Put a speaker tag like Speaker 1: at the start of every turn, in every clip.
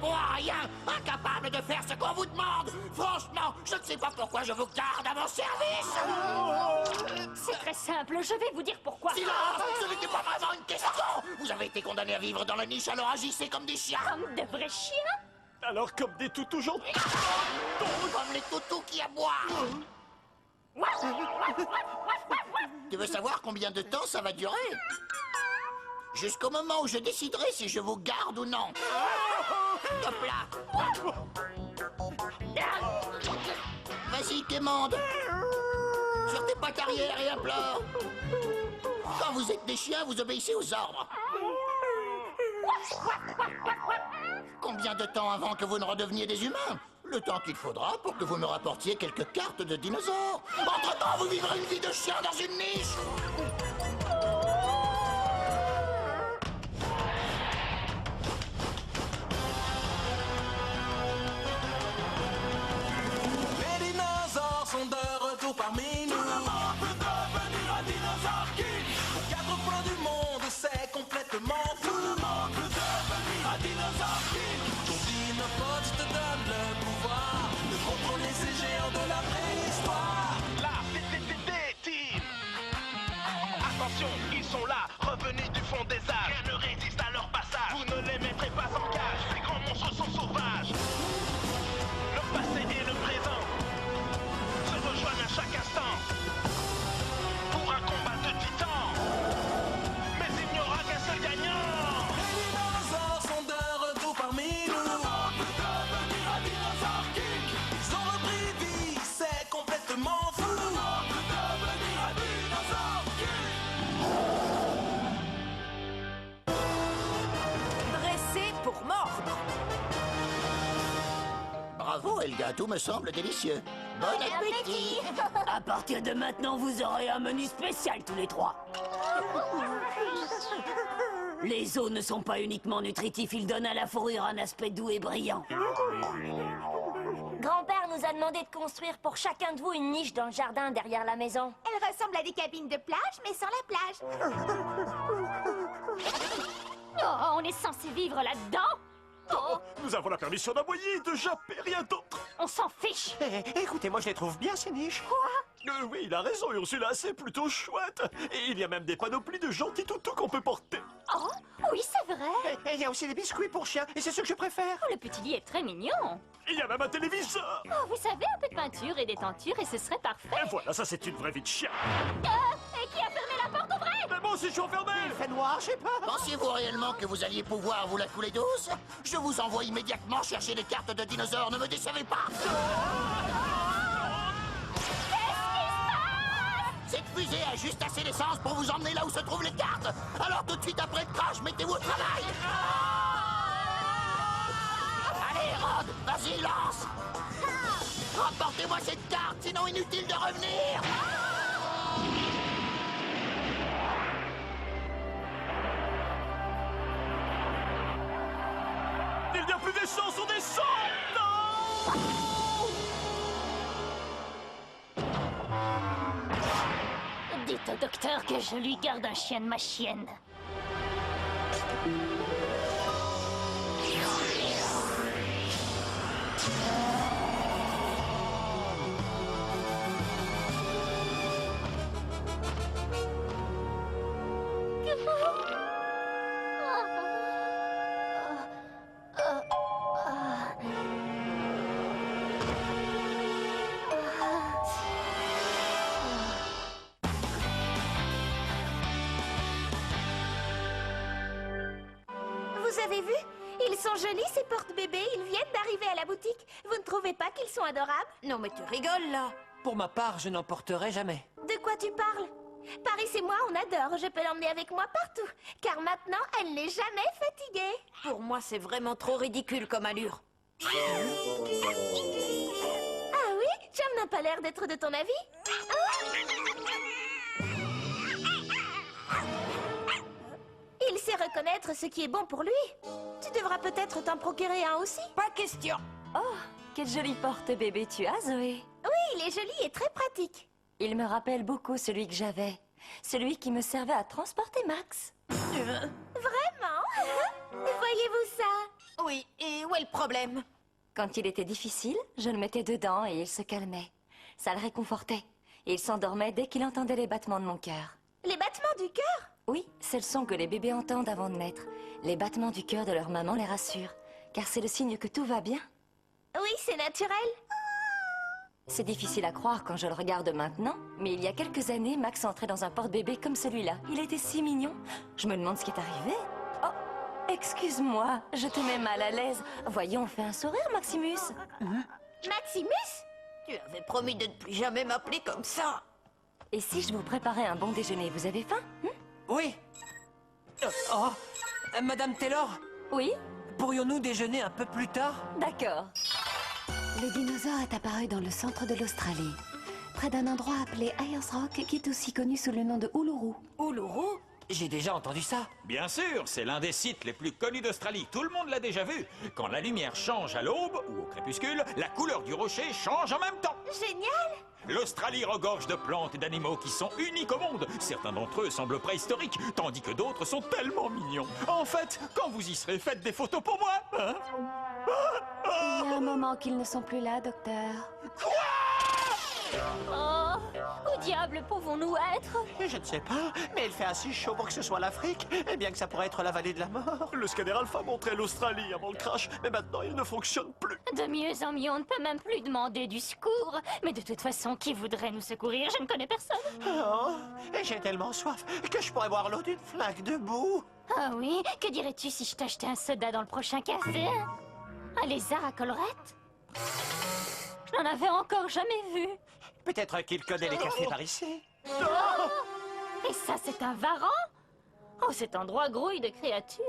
Speaker 1: bon à rien, incapable de faire ce qu'on vous demande. Franchement, je ne sais pas pourquoi je vous garde à mon service.
Speaker 2: C'est très simple, je vais vous dire pourquoi.
Speaker 1: Silence, ce n'était pas vraiment une question. Vous avez été condamné à vivre dans la niche, alors agissez comme des chiens.
Speaker 2: Comme de vrais chiens.
Speaker 3: Alors comme des toutous gentils.
Speaker 1: Comme les toutous qui aboient. Tu veux savoir combien de temps ça va durer? Jusqu'au moment où je déciderai si je vous garde ou non. Hop là. Vas-y, quémande. Sur tes pattes arrière et implore. Quand vous êtes des chiens, vous obéissez aux ordres. Combien de temps avant que vous ne redeveniez des humains? Le temps qu'il faudra pour que vous me rapportiez quelques cartes de dinosaures. Entre-temps, vous vivrez une vie de chien dans une niche.
Speaker 4: Les dinosaures sont de retour parmi nous. Tout le monde peut devenir un dinosaure king. Aux quatre coins du monde, c'est complètement fou. Tout le monde peut devenir un dinosaure king. Ton dinopote te donne le pouvoir de contrôler ces géants de la préhistoire.
Speaker 5: La team. Attention, ils sont là, revenus du fond des âges. Rien ne résiste à leur passage. Vous ne les mettrez pas en cage. Ces grands monstres sont sauvages. Le passé et le présent se rejoignent à chaque instant pour un combat de titans. Mais il n'y aura qu'un seul gagnant.
Speaker 4: Les dinosaures sont de retour parmi nous. Tout le monde peut devenir un dinosaure king. Ils ont repris vie, c'est complètement fou. Tout le monde peut devenir un dinosaure king.
Speaker 6: Dressé pour mordre.
Speaker 1: Bravo, Elga, tout me semble délicieux. Bon appétit.
Speaker 2: À partir de maintenant, vous aurez un menu spécial tous les trois. Les os ne sont pas uniquement nutritifs, ils donnent à la fourrure un aspect doux et brillant.
Speaker 7: Grand-père nous a demandé de construire pour chacun de vous une niche dans le jardin derrière la maison.
Speaker 8: Elle ressemble à des cabines de plage, mais sans la plage.
Speaker 2: Oh, on est censé vivre là-dedans?
Speaker 3: Oh, nous avons la permission d'aboyer, de japper, rien d'autre.
Speaker 2: On s'en fiche.
Speaker 9: Écoutez, moi je les trouve bien ces niches.
Speaker 3: Oui, il a raison, Ursula, c'est plutôt chouette. Et il y a même des panoplies de gentils toutous qu'on peut porter.
Speaker 2: Oh, oui, c'est vrai.
Speaker 9: Et il y a aussi des biscuits pour chiens, et c'est ce que je préfère.
Speaker 2: Oh, le petit lit est très mignon.
Speaker 3: Il y a même un téléviseur.
Speaker 2: Oh, vous savez, un peu de peinture et des tentures et ce serait parfait.
Speaker 3: Et voilà, ça c'est une vraie vie de chien.
Speaker 2: Et qui a fermé la porte au vrai?
Speaker 3: Mais moi aussi je suis enfermé.
Speaker 9: Il fait noir, j'ai peur.
Speaker 1: Pensiez-vous réellement que vous alliez pouvoir vous la couler douce? Je vous envoie immédiatement chercher des cartes de dinosaures, ne me décevez pas. Cette fusée a juste assez d'essence pour vous emmener là où se trouvent les cartes. Alors tout de suite après le crash, mettez-vous au travail. Allez, Rod, vas-y, lance. Rapportez-moi cette carte, sinon inutile de revenir.
Speaker 3: Il n'y a plus d'essence, on descend. Non.
Speaker 2: Dites au docteur que je lui garde un chien de ma chienne.
Speaker 8: Vous avez vu? Ils sont jolis, ces porte-bébés. Ils viennent d'arriver à la boutique. Vous ne trouvez pas qu'ils sont adorables?
Speaker 6: Non mais tu rigoles là.
Speaker 9: Pour ma part, je n'en porterai jamais.
Speaker 8: De quoi tu parles? Paris et moi, on adore. Je peux l'emmener avec moi partout. Car maintenant, elle n'est jamais fatiguée.
Speaker 6: Pour moi, c'est vraiment trop ridicule comme allure.
Speaker 8: Ah oui? Chum n'a pas l'air d'être de ton avis? Il sait reconnaître ce qui est bon pour lui. Tu devras peut-être t'en procurer un aussi.
Speaker 6: Pas question.
Speaker 10: Oh, quel joli porte-bébé tu as, Zoé.
Speaker 8: Oui, il est joli et très pratique.
Speaker 10: Il me rappelle beaucoup celui que j'avais. Celui qui me servait à transporter Max.
Speaker 8: Vraiment? Voyez-vous ça?
Speaker 6: Oui, et où est le problème?
Speaker 10: Quand il était difficile, je le mettais dedans et il se calmait. Ça le réconfortait. Et il s'endormait dès qu'il entendait les battements de mon cœur.
Speaker 8: Les battements du cœur?
Speaker 10: Oui, c'est le son que les bébés entendent avant de naître. Les battements du cœur de leur maman les rassurent, car c'est le signe que tout va bien.
Speaker 8: Oui, c'est naturel.
Speaker 10: C'est difficile à croire quand je le regarde maintenant, mais il y a quelques années, Max entrait dans un porte-bébé comme celui-là. Il était si mignon. Je me demande ce qui est arrivé. Oh, excuse-moi, je te mets mal à l'aise. Voyons, fais un sourire, Maximus.
Speaker 8: Maximus?
Speaker 6: Tu avais promis de ne plus jamais m'appeler comme ça.
Speaker 10: Et si je vous préparais un bon déjeuner, vous avez faim?
Speaker 9: Oui. Madame Taylor,
Speaker 10: Oui?
Speaker 9: pourrions-nous déjeuner un peu plus tard?
Speaker 10: D'accord. Le dinosaure est apparu dans le centre de l'Australie, près d'un endroit appelé Ayers Rock, qui est aussi connu sous le nom de Uluru.
Speaker 9: Uluru? J'ai déjà entendu ça.
Speaker 11: Bien sûr, c'est l'un des sites les plus connus d'Australie. Tout le monde l'a déjà vu. Quand la lumière change à l'aube ou au crépuscule, la couleur du rocher change en même temps.
Speaker 8: Génial!
Speaker 11: L'Australie regorge de plantes et d'animaux qui sont uniques au monde. Certains d'entre eux semblent préhistoriques, tandis que d'autres sont tellement mignons. En fait, quand vous y serez, faites des photos pour moi. Hein?
Speaker 10: Il y a un moment qu'ils ne sont plus là, docteur.
Speaker 7: Oh, où diable pouvons-nous être?
Speaker 9: Je ne sais pas, mais il fait assez chaud pour que ce soit l'Afrique, et bien que ça pourrait être la vallée de la mort.
Speaker 3: Le scanner alpha montrait l'Australie avant le crash, mais maintenant il ne fonctionne plus.
Speaker 7: De mieux en mieux, on ne peut même plus demander du secours. Mais de toute façon, qui voudrait nous secourir? Je ne connais personne.
Speaker 9: Oh, et j'ai tellement soif que je pourrais boire l'eau d'une flaque de boue.
Speaker 7: Ah oui? Que dirais-tu si je t'achetais un soda dans le prochain café? Un lézard à collerette? Je n'en avais encore jamais vu.
Speaker 9: Peut-être qu'il connaît les cafés par ici.
Speaker 7: Et ça, c'est un varan? Oh, cet endroit grouille de créatures.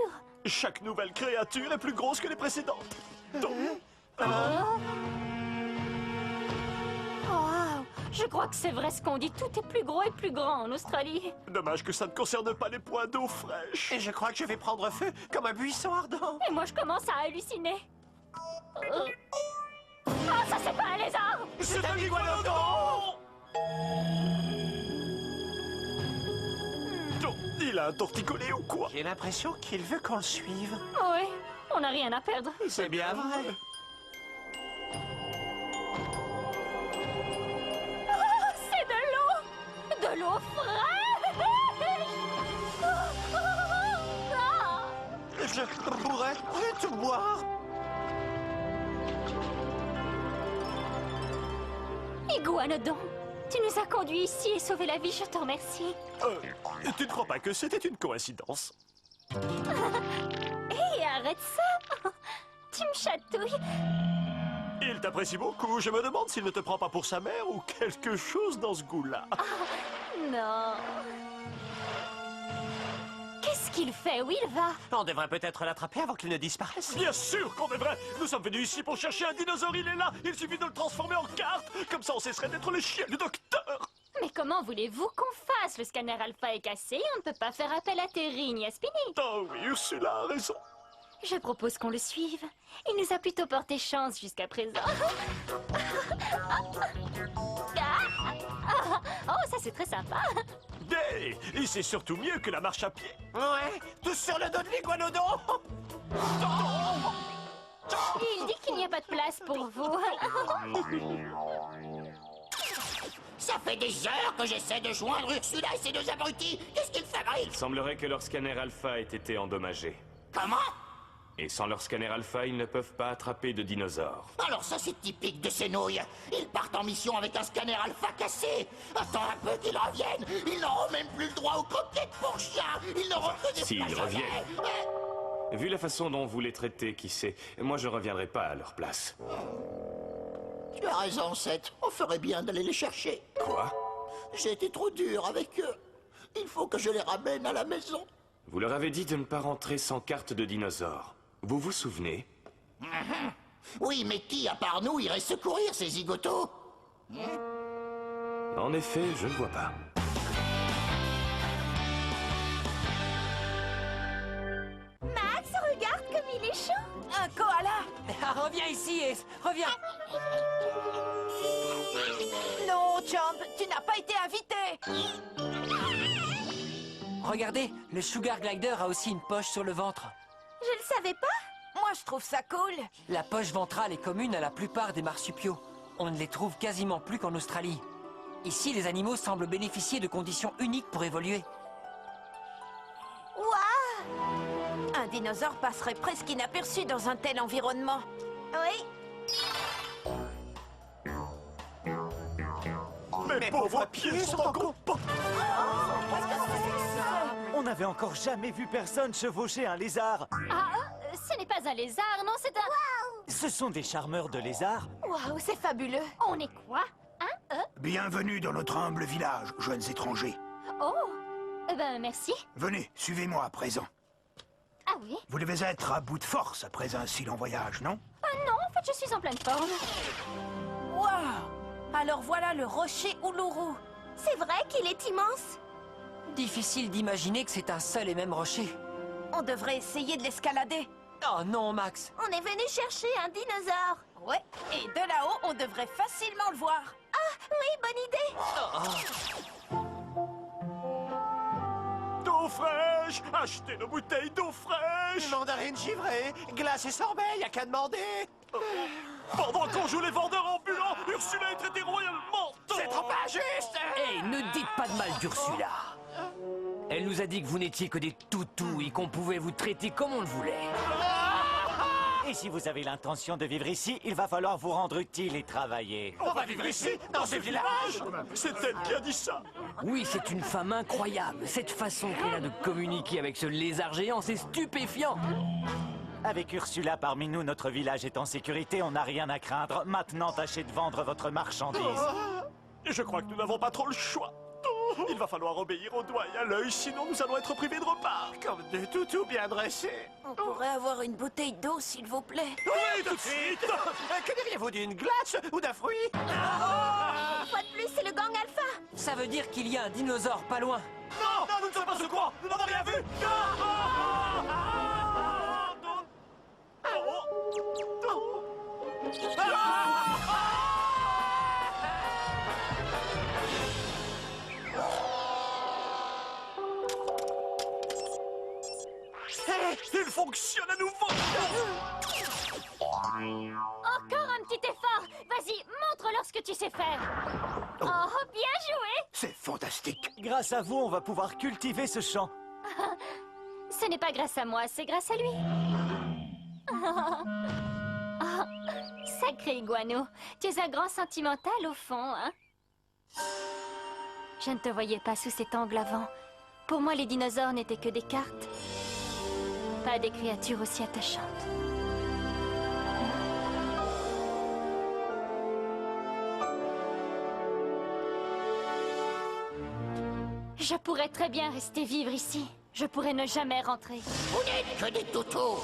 Speaker 3: Chaque nouvelle créature est plus grosse que les précédentes. Donc,
Speaker 7: Oh, wow. Je crois que c'est vrai ce qu'on dit. Tout est plus gros et plus grand en Australie.
Speaker 3: dommage que ça ne concerne pas les points d'eau fraîche.
Speaker 9: Et je crois que je vais prendre feu comme un buisson ardent.
Speaker 7: Et moi, je commence à halluciner. Ah, ça, c'est pas un lézard!
Speaker 3: C'est un iguanodon! Il a un torticolis ou quoi?
Speaker 9: J'ai l'impression qu'il veut qu'on le suive.
Speaker 7: Oui, on n'a rien à perdre.
Speaker 9: C'est bien vrai.
Speaker 7: Oh, c'est de l'eau! De l'eau fraîche! Ah!
Speaker 9: Je pourrais tout boire.
Speaker 7: Iguanodon, tu nous as conduits ici et sauvé la vie, je te remercie.
Speaker 3: Tu ne crois pas que c'était une coïncidence?
Speaker 7: Hé, arrête ça! Tu me chatouilles.
Speaker 3: Il t'apprécie beaucoup. Je me demande s'il ne te prend pas pour sa mère ou quelque chose dans ce goût-là.
Speaker 7: Non. Qu'est-ce qu'il fait? Où il va?
Speaker 9: On devrait peut-être l'attraper avant qu'il ne disparaisse.
Speaker 3: Bien sûr qu'on devrait. Nous sommes venus ici pour chercher un dinosaure. Il est là. Il suffit de le transformer en carte. Comme ça, on cesserait d'être les chiens du docteur.
Speaker 7: Mais comment voulez-vous qu'on fasse? Le scanner alpha est cassé et on ne peut pas faire appel à Terry ni à Spinny.
Speaker 3: Oh oui, Ursula a raison.
Speaker 7: Je propose qu'on le suive. Il nous a plutôt porté chance jusqu'à présent. Oh, ça c'est très sympa.
Speaker 3: Hey, et c'est surtout mieux que la marche à pied.
Speaker 9: Ouais, tous sur le dos de l'iguanodon.
Speaker 7: Il dit qu'il n'y a pas de place pour vous.
Speaker 1: Ça fait des heures que j'essaie de joindre Ursula et ces deux abrutis. Qu'est-ce qu'ils fabriquent?
Speaker 12: Il semblerait que leur scanner alpha ait été endommagé.
Speaker 1: Comment?
Speaker 12: Et sans leur scanner alpha, ils ne peuvent pas attraper de dinosaures.
Speaker 1: Alors ça, c'est typique de ces nouilles. Ils partent en mission avec un scanner alpha cassé. Attends un peu qu'ils reviennent. Ils n'auront même plus le droit aux croquettes pour chien. Ils n'auront que des
Speaker 12: S'ils
Speaker 1: flageolets.
Speaker 12: reviennent. Vu la façon dont vous les traitez, qui sait, moi je reviendrai pas à leur place.
Speaker 1: Tu as raison, Seth. On ferait bien d'aller les chercher.
Speaker 12: Quoi?
Speaker 1: J'ai été trop dur avec eux. Il faut que je les ramène à la maison.
Speaker 12: Vous leur avez dit de ne pas rentrer sans carte de dinosaure. Vous vous souvenez?
Speaker 1: Oui, mais qui, à part nous, irait secourir ces zigotos?
Speaker 12: En effet, je ne vois pas.
Speaker 8: Max, regarde comme il est chaud.
Speaker 6: Un koala?
Speaker 9: Ah, reviens ici, Ace. Reviens.
Speaker 6: Non, Jump, tu n'as pas été invité.
Speaker 9: Regardez, le Sugar Glider a aussi une poche sur le ventre.
Speaker 8: Je le savais pas.
Speaker 6: Moi je trouve ça cool.
Speaker 13: La poche ventrale est commune à la plupart des marsupiaux. On ne les trouve quasiment plus qu'en Australie. Ici, les animaux semblent bénéficier de conditions uniques pour évoluer.
Speaker 6: Waouh! Un dinosaure passerait presque inaperçu dans un tel environnement. Oui.
Speaker 3: Mes pauvres pieds sont encore pas...
Speaker 9: On n'avait encore jamais vu personne chevaucher un lézard.
Speaker 7: Ah, ce n'est pas un lézard, non, c'est un...
Speaker 9: Ce sont des charmeurs de lézards.
Speaker 6: Waouh, c'est fabuleux.
Speaker 7: On est quoi? Hein?
Speaker 14: Bienvenue dans notre humble village, jeunes étrangers.
Speaker 7: Oh! Merci.
Speaker 14: Venez, suivez-moi à présent.
Speaker 7: Ah oui?
Speaker 14: Vous devez être à bout de force après un si long voyage, non?
Speaker 7: Non, en fait, je suis en pleine forme.
Speaker 6: Waouh! Alors voilà le rocher Uluru.
Speaker 8: C'est vrai qu'il est immense.
Speaker 13: Difficile d'imaginer que c'est un seul et même rocher.
Speaker 6: On devrait essayer de l'escalader.
Speaker 13: Oh non, Max.
Speaker 8: On est venu chercher un dinosaure.
Speaker 6: Ouais, et de là-haut, on devrait facilement le voir.
Speaker 8: Ah, oui, bonne idée.
Speaker 3: D'eau fraîche! Achetez nos bouteilles d'eau fraîche!
Speaker 9: Mandarine givrée, glace et sorbet, y a qu'à demander.
Speaker 3: Pendant qu'on joue les vendeurs ambulants, Ursula est traitée royalement!
Speaker 9: C'est trop injuste!
Speaker 15: Hey, ne dites pas de mal d'Ursula. Elle nous a dit que vous n'étiez que des toutous et qu'on pouvait vous traiter comme on le voulait.
Speaker 9: Et si vous avez l'intention de vivre ici, il va falloir vous rendre utile et travailler.
Speaker 3: On va vivre ici, dans ce village! C'est elle qui a dit ça!
Speaker 15: Oui, c'est une femme incroyable. Cette façon qu'elle a de communiquer avec ce lézard géant, c'est stupéfiant.
Speaker 9: Avec Ursula parmi nous, notre village est en sécurité, on n'a rien à craindre. Maintenant, tâchez de vendre votre marchandise.
Speaker 3: Je crois que nous n'avons pas trop le choix. Il va falloir obéir au doigt et à l'œil, sinon nous allons être privés de repas.
Speaker 9: Comme deux toutous bien dressés.
Speaker 6: On pourrait avoir une bouteille d'eau, s'il vous plaît.
Speaker 3: Oui, tout de suite!
Speaker 9: Que diriez-vous d'une glace ou d'un fruit?
Speaker 8: Une fois de plus, c'est le gang alpha.
Speaker 13: Ça veut dire qu'il y a un dinosaure pas loin.
Speaker 3: Non, non, nous ne sommes pas au courant! Nous n'avons rien vu! Il fonctionne à nouveau!
Speaker 7: Encore un petit effort. Vas-y, montre-leur ce que tu sais faire. Oh, bien joué.
Speaker 14: C'est fantastique.
Speaker 9: Grâce à vous, on va pouvoir cultiver ce champ.
Speaker 7: Ce n'est pas grâce à moi, c'est grâce à lui. Oh, sacré iguano. Tu es un grand sentimental au fond, hein? Je ne te voyais pas sous cet angle avant. Pour moi, les dinosaures n'étaient que des cartes. Pas des créatures aussi attachantes. Je pourrais très bien rester vivre ici. Je pourrais ne jamais rentrer.
Speaker 1: Vous n'êtes que des toutous.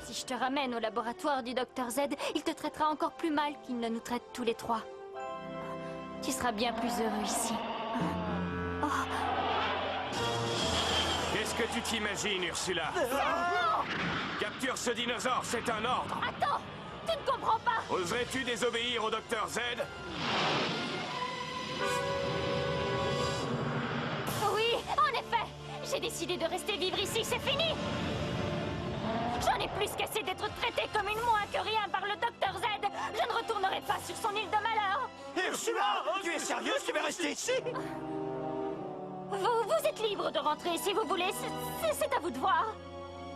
Speaker 7: Si je te ramène au laboratoire du Dr Z, il te traitera encore plus mal qu'il ne nous traite tous les trois. Tu seras bien plus heureux ici. Oh.
Speaker 12: Qu'est-ce que tu t'imagines, Ursula? Capture ce dinosaure, c'est un ordre.
Speaker 7: Attends! Tu ne comprends pas!
Speaker 12: Oserais-tu désobéir au Dr Z?
Speaker 7: Oui, en effet! J'ai décidé de rester vivre ici, c'est fini! J'en ai plus qu'assez d'être traité comme une moins que rien par le Dr Z! Je ne retournerai pas sur son île de malheur!
Speaker 9: Ursula, tu es sérieuse? Tu veux rester ici?
Speaker 7: Vous êtes libre de rentrer si vous voulez, c'est à vous de voir.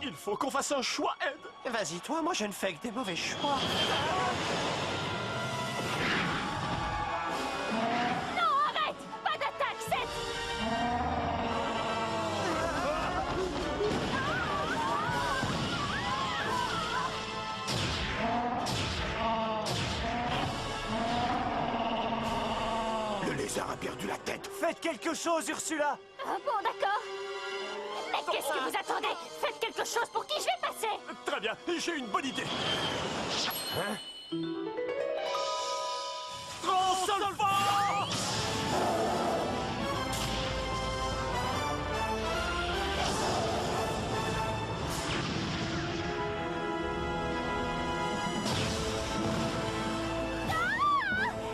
Speaker 3: Il faut qu'on fasse un choix, Ed.
Speaker 9: Vas-y, toi, moi je ne fais que des mauvais choix.
Speaker 7: Non, arrête! Pas d'attaque, Seth!
Speaker 14: Le lézard a perdu la tête.
Speaker 9: Faites quelque chose, Ursula!
Speaker 7: Ah bon, d'accord. Mais qu'est-ce que vous attendez? Faites quelque chose pour qui je vais passer!
Speaker 3: Très bien, j'ai une bonne idée. Transalpha!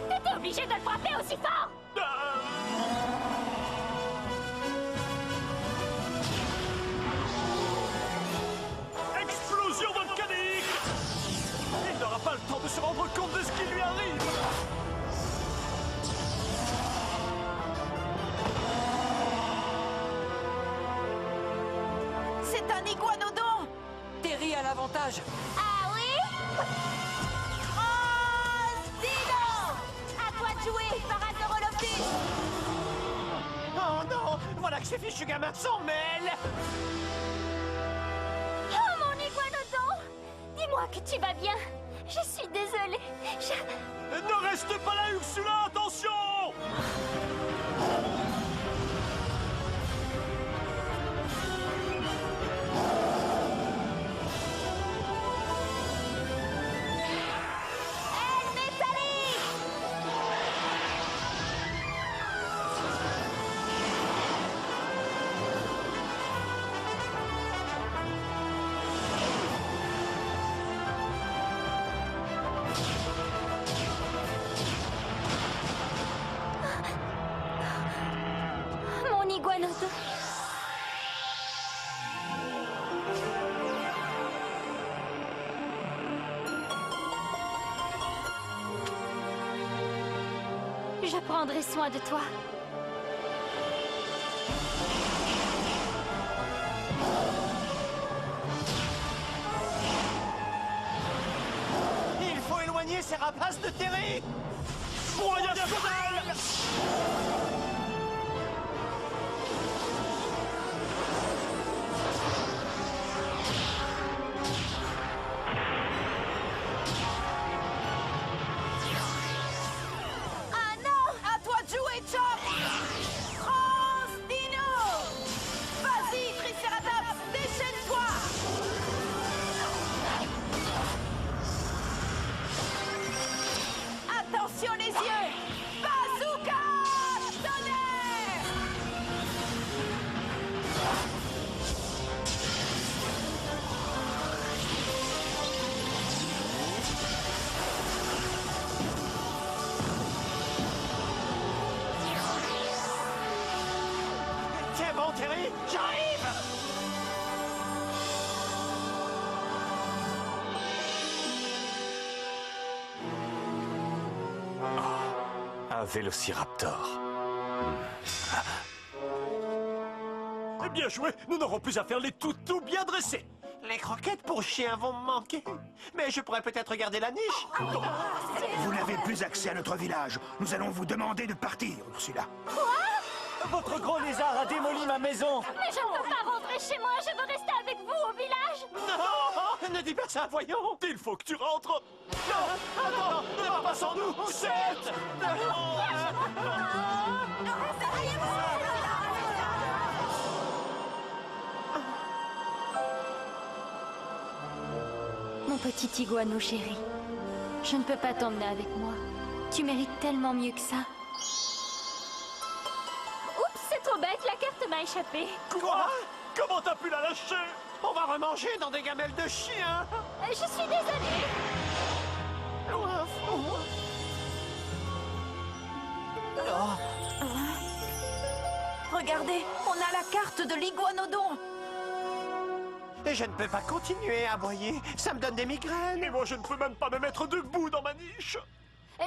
Speaker 7: T'étais obligé de le frapper aussi fort!
Speaker 3: Explosion volcanique!
Speaker 6: C'est un iguanodon!
Speaker 13: Terry a l'avantage.
Speaker 8: Ah oui? Oh, Dino! À toi de jouer, Parasaurolophus!
Speaker 3: Oh non! Voilà que ces fichus gamins s'en mêlent!
Speaker 7: Oh, mon iguanodon! Dis-moi que tu vas bien. Je suis désolée.
Speaker 3: Ne reste pas là, Ursula! Attention!
Speaker 7: Mon iguanodon. Je prendrai soin de toi.
Speaker 3: Il faut éloigner ces rapaces de Terry! Moyen national!
Speaker 6: Ah non! À toi de jouer, Chomp! France Dino! Vas-y, Triceratops, déchaîne-toi! Attention les yeux! Bazooka! Tonnerre!
Speaker 3: Tiens bon, Terry, j'arrive!
Speaker 12: Un vélociraptor.
Speaker 3: Bien joué, nous n'aurons plus à faire les toutous bien dressés. Les croquettes pour chiens vont me manquer. Mais je pourrais peut-être garder la niche.
Speaker 14: Vous n'avez plus accès à notre village. Nous allons vous demander de partir, Ursula.
Speaker 9: Votre gros lézard a démoli ma maison.
Speaker 7: Mais je ne peux pas rentrer chez moi. Je veux rester avec vous au village.
Speaker 3: Non, ne dis pas ça, voyons. Il faut que tu rentres. Non, ne va pas sans nous. Certes.
Speaker 7: Mon petit iguano chéri, je ne peux pas t'emmener avec moi. Tu mérites tellement mieux que ça. Oups, c'est trop bête, la carte m'a échappé.
Speaker 3: Quoi? Comment t'as pu la lâcher? On va remanger dans des gamelles de chien.
Speaker 7: Je suis désolée.
Speaker 6: Regardez, on a la carte de l'iguanodon.
Speaker 3: Et je ne peux pas continuer à aboyer. Ça me donne des migraines. Et moi, je ne peux même pas me mettre debout dans ma niche.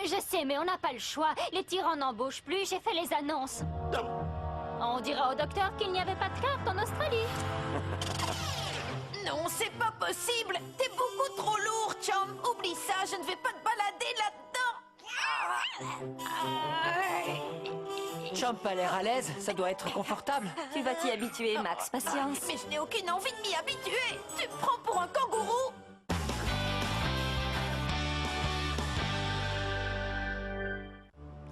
Speaker 7: Je sais, mais on n'a pas le choix. Les tyrans n'embauchent plus, j'ai fait les annonces. On dira au docteur qu'il n'y avait pas de carte en Australie.
Speaker 6: Non, c'est pas possible. T'es beaucoup trop lourd, Chom. Oublie ça, je ne vais pas te balader là-dedans.
Speaker 13: Chomp a l'air à l'aise, ça doit être confortable.
Speaker 10: Tu vas t'y habituer, Max, patience.
Speaker 6: Mais je n'ai aucune envie de m'y habituer. Tu me prends pour un kangourou.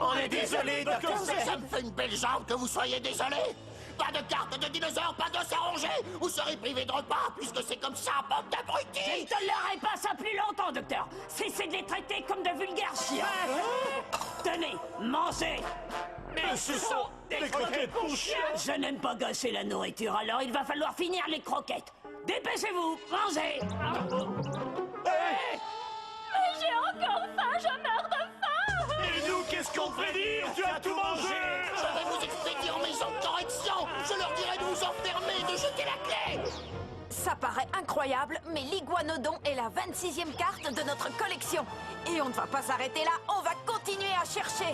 Speaker 3: On est désolé, Dr. Z.
Speaker 1: Ça me fait une belle jambe que vous soyez désolé. Pas de carte de dinosaure, pas d'os à ronger. Vous serez privé de repas, puisque c'est comme ça, bande d'abrutis.
Speaker 2: Je ne tolérerai pas ça plus longtemps, docteur. Cessez de les traiter comme de vulgaires chiens. Tenez, mangez.
Speaker 3: Mais ce sont des croquettes pour chiens.
Speaker 2: Je n'aime pas gâcher la nourriture, alors il va falloir finir les croquettes. Dépêchez-vous, mangez.
Speaker 7: J'ai encore faim, je meurs de faim.
Speaker 3: Et nous, qu'est-ce qu'on devrait dire? Tu as tout mangé.
Speaker 1: Je vais vous expédier en maison de correction. Je leur dirai de vous enfermer, de jeter la clé.
Speaker 6: Ça paraît incroyable, mais l'iguanodon est la 26e carte de notre collection. Et on ne va pas s'arrêter là, on va continuer à chercher.